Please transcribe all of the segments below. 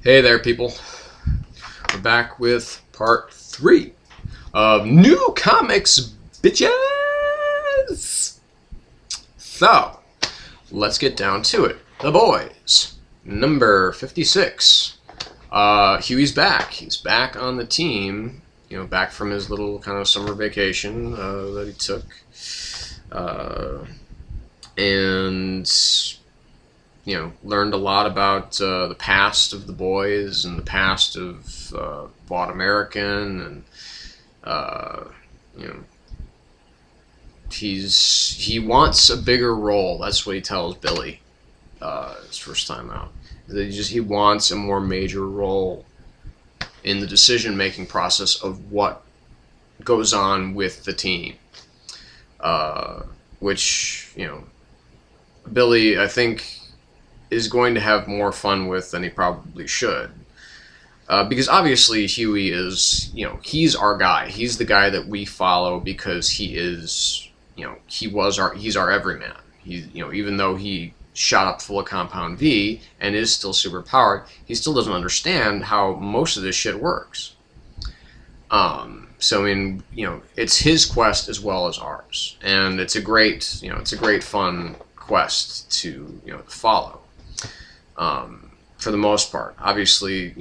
Hey there, people. We're back with part 3 of New Comics, bitches! So, let's get down to it. The Boys, number 56. Huey's back. He's back on the team, back from his little kind of summer vacation that he took. And learned a lot about the past of the boys and the past of Bought American, and he wants a bigger role. That's what he tells Billy his first time out. He wants a more major role in the decision-making process of what goes on with the team, which Billy, I think, is going to have more fun with than he probably should. Because obviously Huey is, he's our guy. He's the guy that we follow because he is, he's our everyman. Even though he shot up full of Compound V and is still super powered, he still doesn't understand how most of this shit works. So it's his quest as well as ours, and it's a great, fun quest to follow. For the most part, obviously,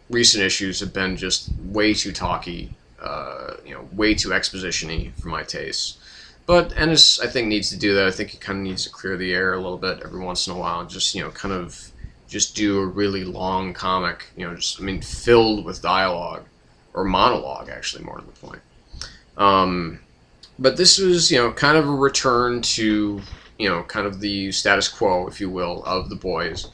recent issues have been just way too talky, way too exposition-y for my taste. But Ennis, I think, needs to do that. I think he kind of needs to clear the air a little bit every once in a while. Just, just do a really long comic, filled with dialogue, or monologue, actually, more to the point. But this was, kind of a return to, kind of the status quo, if you will, of the boys,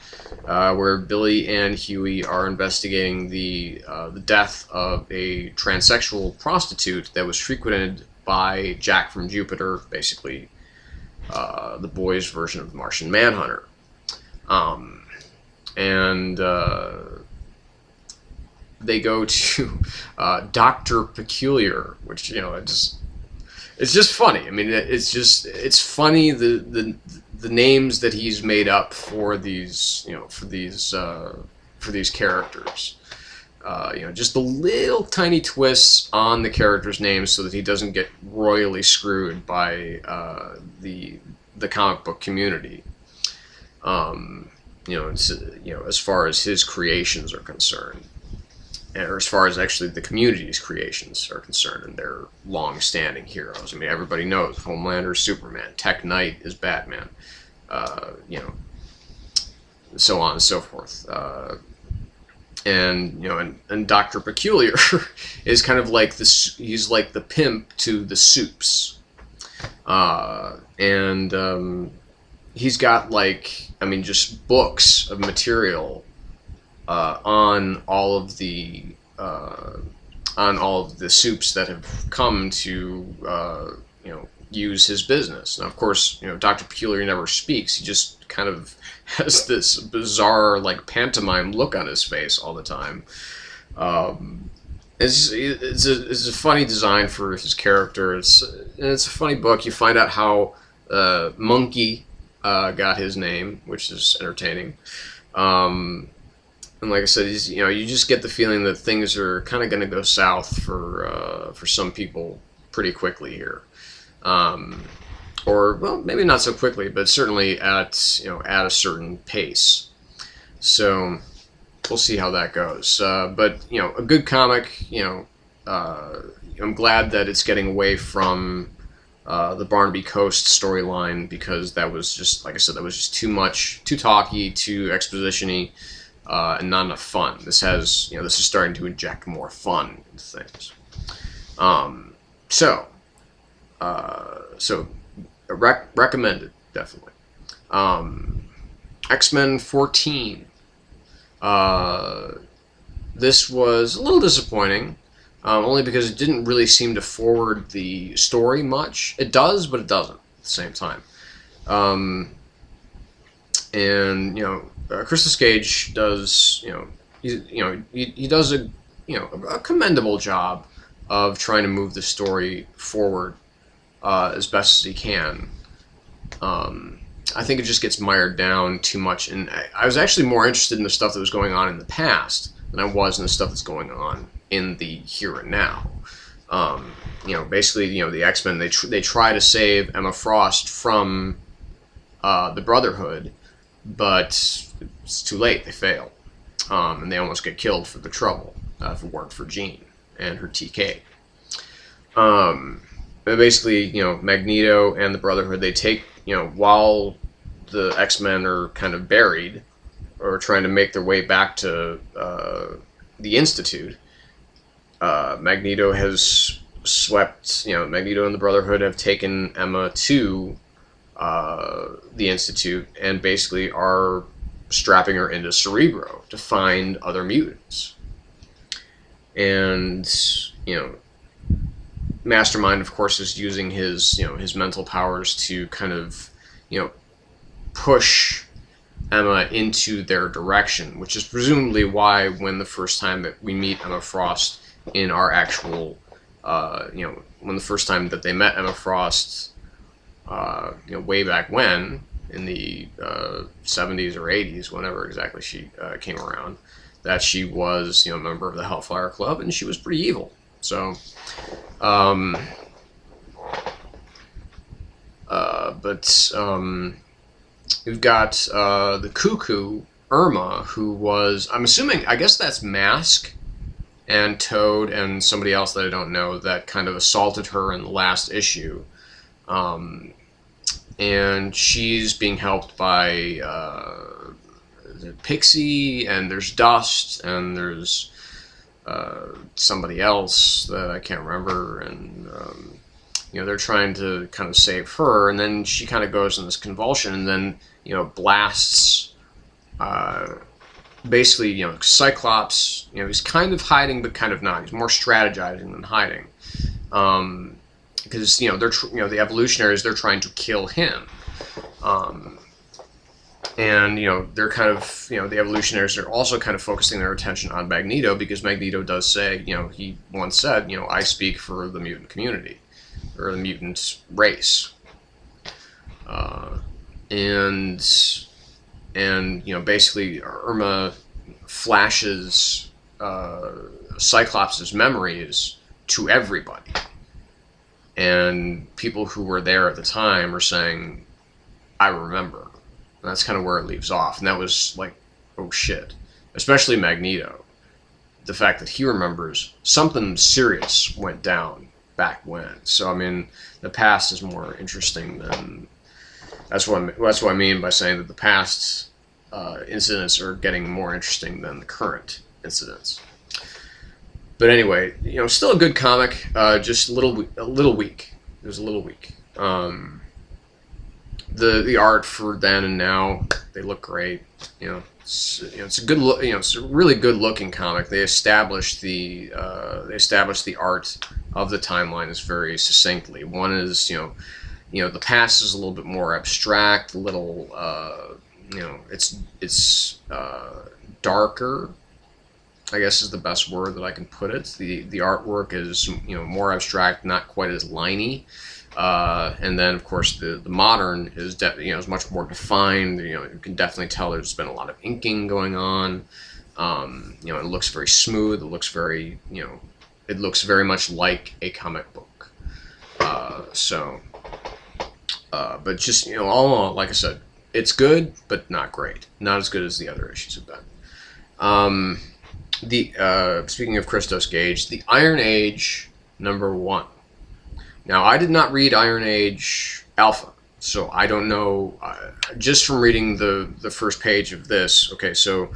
where Billy and Huey are investigating the death of a transsexual prostitute that was frequented by Jack from Jupiter, basically the boys' version of the Martian Manhunter. They go to Dr. Peculiar, which, it's just funny. It's funny the names that he's made up for these characters. Just the little tiny twists on the characters' names so that he doesn't get royally screwed by the comic book community. As far as his creations are concerned, or as far as actually the community's creations are concerned, and their long-standing heroes. Everybody knows Homelander is Superman, Tech Knight is Batman, so on and so forth. And Dr. Peculiar is kind of like this. He's like the pimp to the Supes, he's got just books of material on all of the Supes that have come to use his business. Now, of course, Dr. Peculiar never speaks. He just kind of has this bizarre, pantomime look on his face all the time. It's a funny design for his character. It's a funny book. You find out how Monkey got his name, which is entertaining. And like I said, you just get the feeling that things are kind of going to go south for some people pretty quickly here. Or, well, maybe not so quickly, but certainly at a certain pace. So we'll see how that goes. But a good comic. I'm glad that it's getting away from the Barnaby Coast storyline, because that was just, like I said, that was just too much, too talky, too exposition-y, and not enough fun. This has, this is starting to inject more fun into things. So recommended, definitely. X-Men 14. This was a little disappointing, only because it didn't really seem to forward the story much. It does, but it doesn't at the same time. Christos Gage does, he does a commendable job of trying to move the story forward as best as he can. I think it just gets mired down too much. And I was actually more interested in the stuff that was going on in the past than I was in the stuff that's going on in the here and now. Basically, the X-Men, they try to save Emma Frost from the Brotherhood, but it's too late. They fail, and they almost get killed for the trouble if it weren't for Jean and her TK. But basically, Magneto and the Brotherhood, they take, while the X-Men are kind of buried or trying to make their way back to the Institute, Magneto has swept, Magneto and the Brotherhood have taken Emma to the Institute and basically are strapping her into Cerebro to find other mutants. And, Mastermind, of course, is using his mental powers to kind of, push Emma into their direction, which is presumably why when the first time that we meet Emma Frost in our actual, when the first time that they met Emma Frost, way back when, in the 70s or 80s, whenever exactly she came around, that she was, a member of the Hellfire Club, and she was pretty evil. So, we've got the Cuckoo, Irma, who was, I'm assuming, I guess that's Mask and Toad and somebody else that I don't know that kind of assaulted her in the last issue. And she's being helped by Pixie, and there's Dust, and there's somebody else that I can't remember, and they're trying to kind of save her, and then she kind of goes in this convulsion, and then blasts. Basically, Cyclops. He's kind of hiding, but kind of not. He's more strategizing than hiding, because they're the evolutionaries. They're trying to kill him. And, they're kind of, the evolutionaries are also kind of focusing their attention on Magneto, because Magneto does say, he once said, I speak for the mutant community, or the mutant race. And basically Irma flashes Cyclops' memories to everybody. And people who were there at the time are saying, I remember. And that's kind of where it leaves off. And that was like, oh shit. Especially Magneto. The fact that he remembers something serious went down back when. So, I mean, the past is more interesting than... That's what I mean by saying that the past incidents are getting more interesting than the current incidents. But anyway, still a good comic. Just a little weak. It was a little weak. The art for then and now, they look great. It's a good look. It's a really good looking comic. They established the art of the timeline is very succinctly. One is the past is a little bit more abstract, a little it's darker, I guess is the best word that I can put it. The artwork is more abstract, not quite as liney. And then, of course, the modern is is much more defined. You can definitely tell there's been a lot of inking going on. It looks very smooth. It looks very it looks very much like a comic book. But just all in all, like I said, it's good, but not great. Not as good as the other issues have been. Speaking of Christos Gage, the Iron Age #1. Now, I did not read Iron Age Alpha, so I don't know, just from reading the first page of this. Okay, so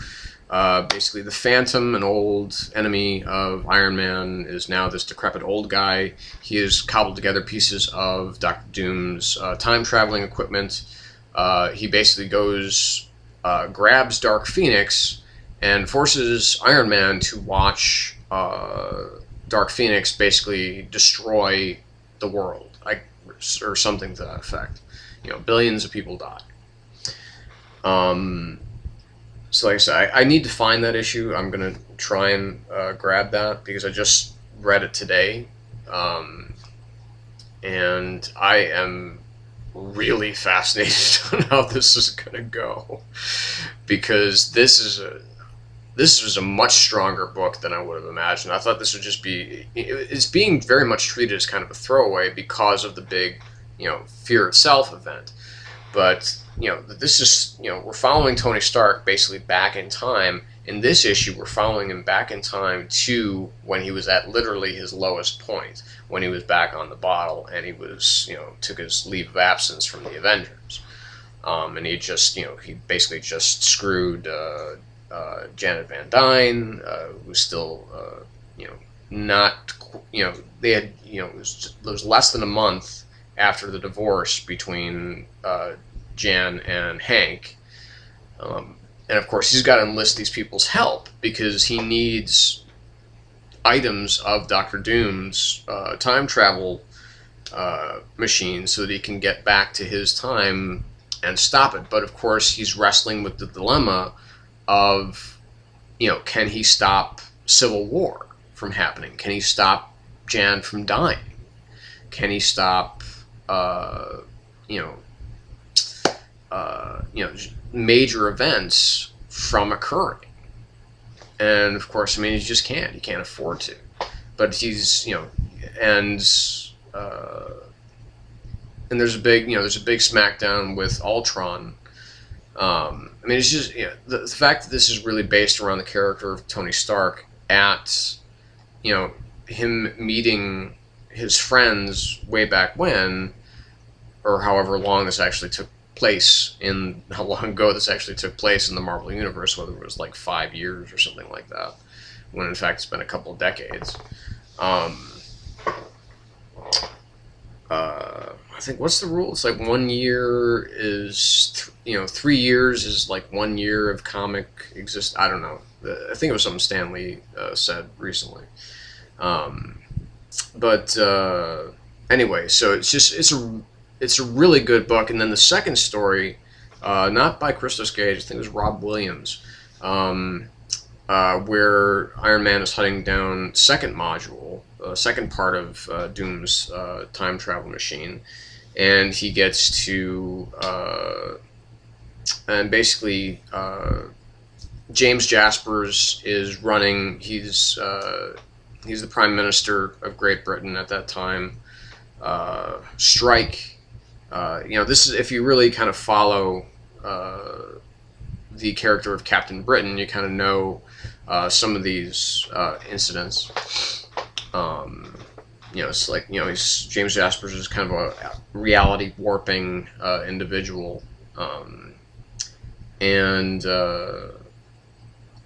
basically the Phantom, an old enemy of Iron Man, is now this decrepit old guy. He has cobbled together pieces of Dr. Doom's time-traveling equipment. He basically goes, grabs Dark Phoenix, and forces Iron Man to watch Dark Phoenix basically destroy the world, or something to that effect. Billions of people die. So like I said, I need to find that issue. I'm gonna try and grab that because I just read it today, and I am really fascinated on how this is going to go, because this was a much stronger book than I would have imagined. I thought this would just be, it's being very much treated as kind of a throwaway because of the big, Fear Itself event. But, this is, we're following Tony Stark basically back in time. In this issue, we're following him back in time to when he was at literally his lowest point, when he was back on the bottle and he was, took his leave of absence from the Avengers. And he just, he basically just screwed Janet Van Dyne, who was still, not, they had, it was less than a month after the divorce between Jan and Hank. And of course, he's got to enlist these people's help because he needs items of Doctor Doom's time travel machine so that he can get back to his time and stop it. But of course, he's wrestling with the dilemma of, can he stop civil war from happening? Can he stop Jan from dying? Can he stop, major events from occurring? And of course, he just can't. He can't afford to. But he's, and there's a big, smackdown with Ultron. It's just, the fact that this is really based around the character of Tony Stark at, him meeting his friends way back when, or however long this actually took place how long ago this actually took place in the Marvel Universe, whether it was like 5 years or something like that, when in fact it's been a couple of decades. I think, what's the rule? It's like 1 year is, 3 years is like 1 year of comic exist. I don't know. I think it was something Stan Lee said recently. Anyway, so it's a really good book. And then the second story, not by Christos Gage, I think it was Rob Williams, where Iron Man is hunting down second module, second part of Doom's time travel machine, and he gets to, and basically James Jaspers is running. He's the Prime Minister of Great Britain at that time. Strike. This is, if you really kind of follow the character of Captain Britain, you kind of know some of these incidents. It's like, James Jaspers is kind of a reality warping individual, and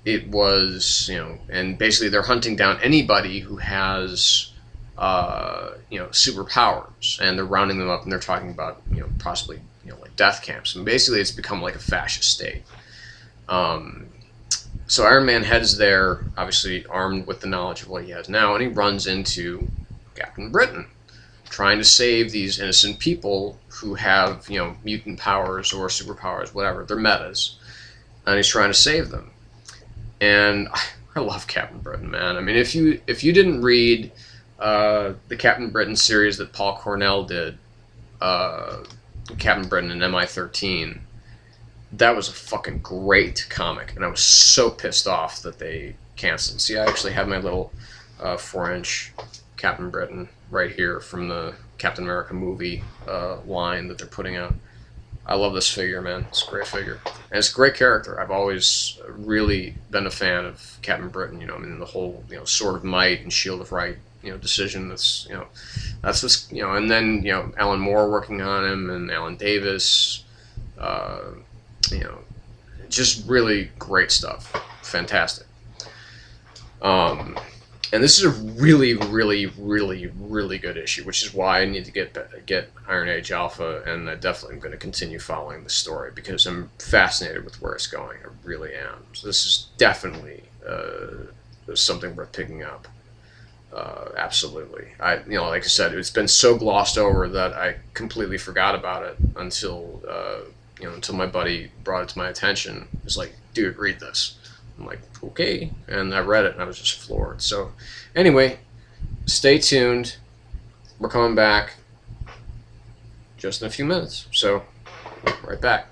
it was, and basically they're hunting down anybody who has superpowers, and they're rounding them up, and they're talking about, possibly, like death camps. And basically it's become like a fascist state. So Iron Man heads there, obviously armed with the knowledge of what he has now, and he runs into Captain Britain, trying to save these innocent people who have, mutant powers or superpowers, whatever. They're metas. And he's trying to save them. And I love Captain Britain, man. If you didn't read the Captain Britain series that Paul Cornell did, Captain Britain and MI-13, that was a fucking great comic, and I was so pissed off that they canceled. See, I actually have my little 4-inch Captain Britain right here from the Captain America movie line that they're putting out. I love this figure, man. It's a great figure. And it's a great character. I've always really been a fan of Captain Britain, the whole, Sword of Might and Shield of Right, decision. That's what's, and then, Alan Moore working on him, and Alan Davis, just really great stuff. Fantastic. And this is a really, really, really, really good issue, which is why I need to get Iron Age Alpha, and I definitely am going to continue following the story because I'm fascinated with where it's going. I really am. So this is definitely something worth picking up. Absolutely. Like I said, it's been so glossed over that I completely forgot about it until my buddy brought it to my attention. It was like, dude, read this. I'm like, okay, and I read it, and I was just floored. So, anyway, stay tuned. We're coming back. just in a few minutes. So, right back.